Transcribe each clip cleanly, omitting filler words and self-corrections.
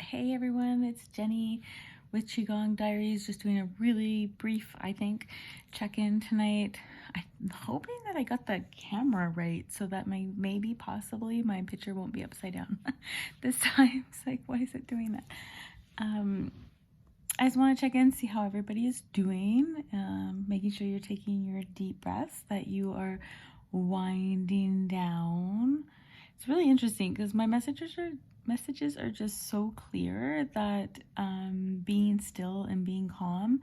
Hey everyone, it's Jenny with Qigong Diaries, just doing a really brief, I think, check-in tonight. I'm hoping that I got the camera right so that maybe possibly my picture won't be upside down this time. It's like, why is it doing that? I just want to check in, see how everybody is doing, making sure you're taking your deep breaths, that you are winding down. It's really interesting because my messages are just so clear that being still and being calm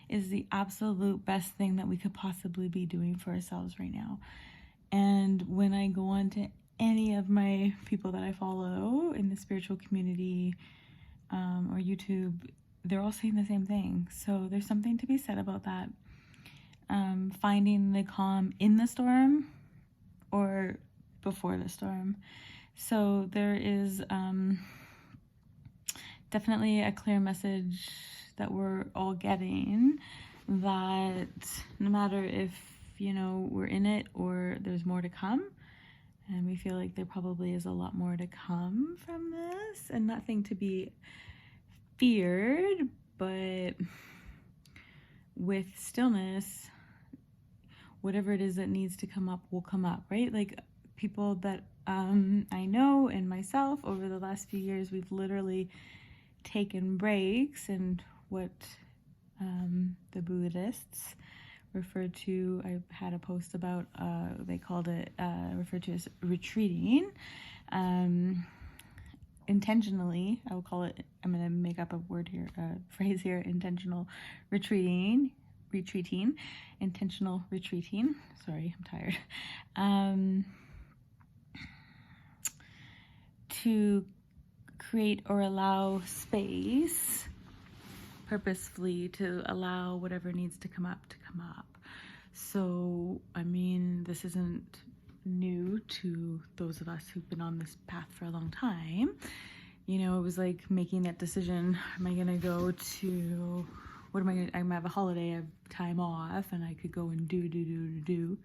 is the absolute best thing that we could possibly be doing for ourselves right now. And when I go on to any of my people that I follow in the spiritual community or YouTube, they're all saying the same thing. So there's something to be said about that. Finding the calm in the storm or before the storm. So there is definitely a clear message that we're all getting, that no matter if, we're in it or there's more to come, and we feel like there probably is a lot more to come from this, and nothing to be feared, but with stillness, whatever it is that needs to come up will come up, right? Like people that I know and myself over the last few years, we've literally taken breaks, and what the Buddhists refer to, I had a post about, they called it, referred to as retreating. Intentionally, I will call it, I'm going to make up a word here, a phrase here, intentional retreating, intentional retreating. Sorry, I'm tired. To create or allow space purposefully, to allow whatever needs to come up. So, I mean, this isn't new to those of us who've been on this path for a long time. It was like making that decision. Am I gonna go to, I'm gonna have a holiday, I have time off, and I could go and do,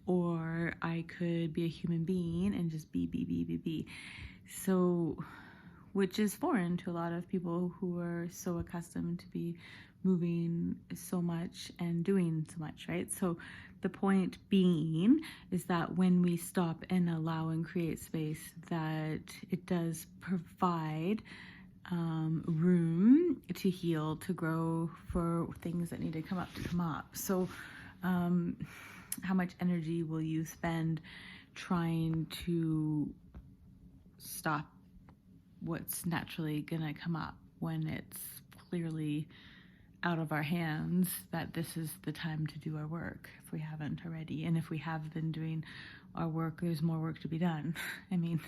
or I could be a human being and just be. So, which is foreign to a lot of people who are so accustomed to be moving so much and doing so much, right? So the point being is that when we stop and allow and create space, that it does provide room to heal, to grow, for things that need to come up. So how much energy will you spend trying to stop what's naturally gonna come up when it's clearly out of our hands, that this is the time to do our work if we haven't already? And if we have been doing our work, there's more work to be done. I mean,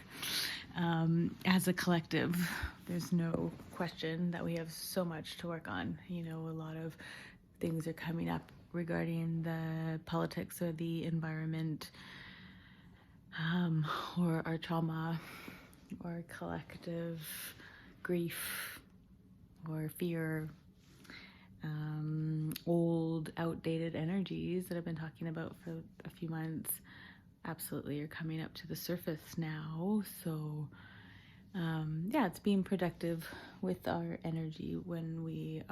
as a collective, there's no question that we have so much to work on. A lot of things are coming up regarding the politics or the environment, or our trauma, or collective grief or fear, old outdated energies that I've been talking about for a few months absolutely are coming up to the surface now. So it's being productive with our energy when we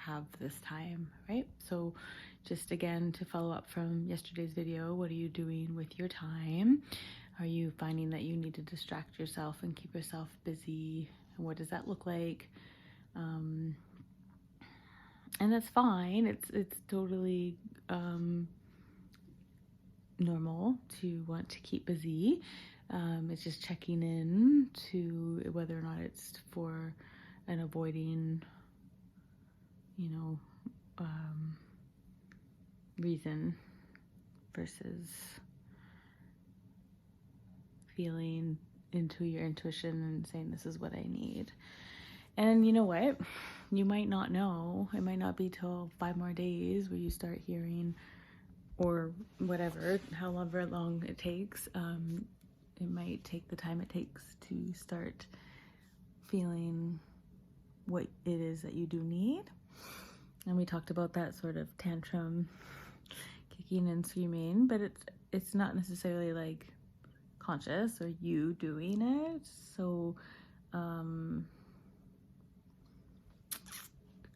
have this time, right? So just again, to follow up from yesterday's video, what are you doing with your time? Are you finding that you need to distract yourself and keep yourself busy? And what does that look like? And that's fine. It's totally normal to want to keep busy. It's just checking in to whether or not it's for an avoiding, reason versus feeling into your intuition and saying, this is what I need. And you know what? You might not know. It might not be till 5 more days where you start hearing, or whatever, however long it takes. It might take the time it takes to start feeling what it is that you do need. And we talked about that sort of tantrum, kicking and screaming, but it's not necessarily like conscious or you doing it. So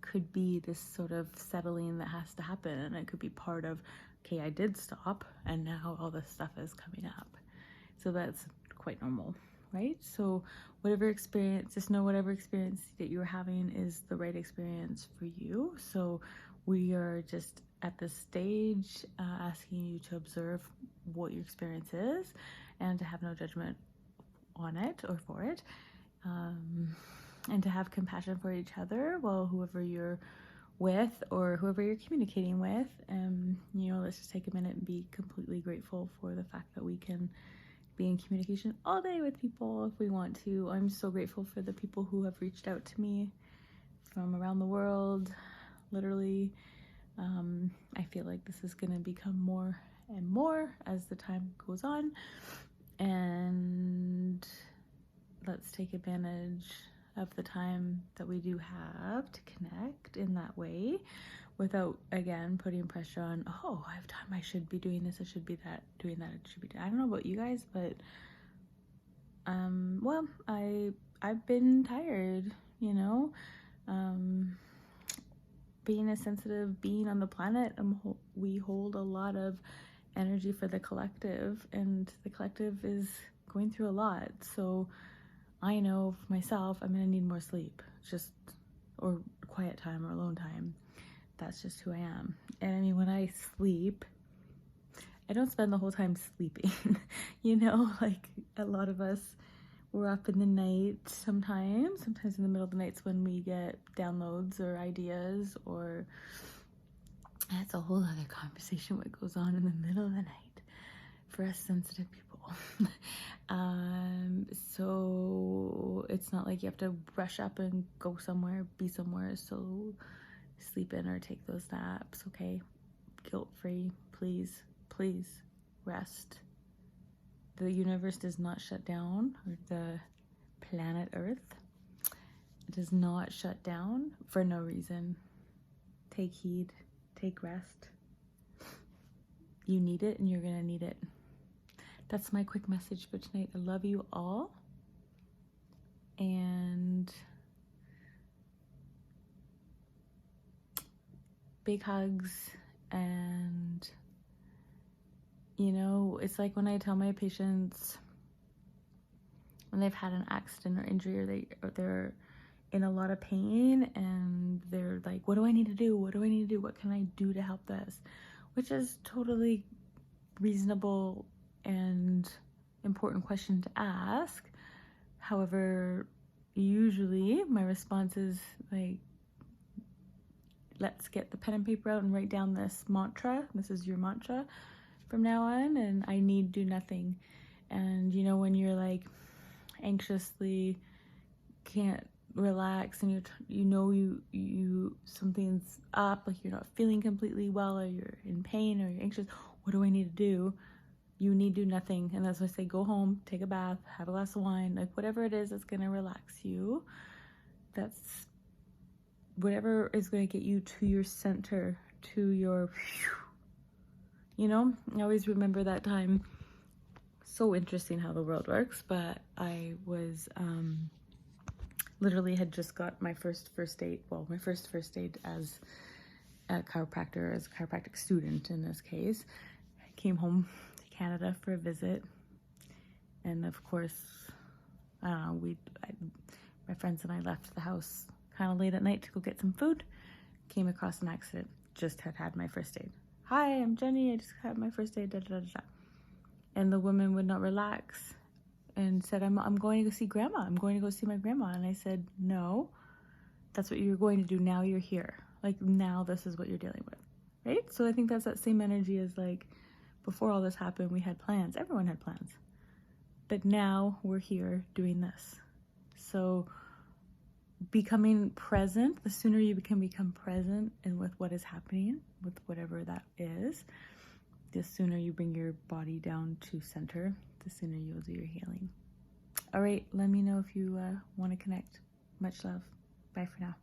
could be this sort of settling that has to happen, and it could be part of, okay, I did stop and now all this stuff is coming up. So that's quite normal, right? So whatever experience, just know whatever experience that you're having is the right experience for you. So we are just at this stage asking you to observe what your experience is and to have no judgment on it or for it, and to have compassion for each other, well, whoever you're with or whoever you're communicating with. Let's just take a minute and be completely grateful for the fact that we can be in communication all day with people if we want to. I'm so grateful for the people who have reached out to me from around the world, literally. I feel like this is going to become more and more as the time goes on, and let's take advantage of the time that we do have to connect in that way without, again, putting pressure on, oh, I have time, I should be doing this, I should be doing that, it should be, I don't know about you guys, but I've been tired, being a sensitive being on the planet, we hold a lot of energy for the collective, and the collective is going through a lot. So I know for myself, I'm gonna need more sleep, or quiet time or alone time. That's just who I am. And I mean, when I sleep, I don't spend the whole time sleeping. Like a lot of us, we're up in the night sometimes in the middle of the nights when we get downloads or ideas, or that's a whole other conversation what goes on in the middle of the night for us sensitive people. So it's not like you have to rush up and go somewhere, be somewhere. So sleep in or take those naps, okay? Guilt-free, please rest. The universe does not shut down, or the planet Earth does not shut down for no reason. Take heed, take rest. You need it, and you're gonna need it. That's my quick message for tonight. I love you all, and big hugs. And it's like when I tell my patients when they've had an accident or injury, or they're in a lot of pain, and they're like, what do I need to do? What can I do to help this? Which is totally reasonable and important question to ask. However, usually my response is like, let's get the pen and paper out and write down this mantra. This is your mantra from now on, and I need do nothing. And when you're like anxiously can't relax, and you something's up, like you're not feeling completely well, or you're in pain, or you're anxious, what do I need to do? You need do nothing. And that's why I say, go home, take a bath, have a glass of wine, like whatever it is that's gonna relax you. That's whatever is going to get you to your center, to your, I always remember that time. So interesting how the world works. But I was literally had just got my first aid as a chiropractor, as a chiropractic student in this case. I came home to Canada for a visit, and of course, my friends and I left the house kind of late at night to go get some food. Came across an accident. Just had my first aid. Hi, I'm Jenny. I just had my first aid. Da, da, da, da. And the woman would not relax and said, I'm going to go see grandma. I'm going to go see my grandma. And I said, no, that's what you're going to do. Now you're here. Like, now this is what you're dealing with. Right? So I think that's that same energy as like before all this happened, we had plans. Everyone had plans. But now we're here doing this. So becoming present, the sooner you can become present and with what is happening, with whatever that is, the sooner you bring your body down to center, the sooner you'll do your healing. All right, let me know if you want to connect. Much love. Bye for now.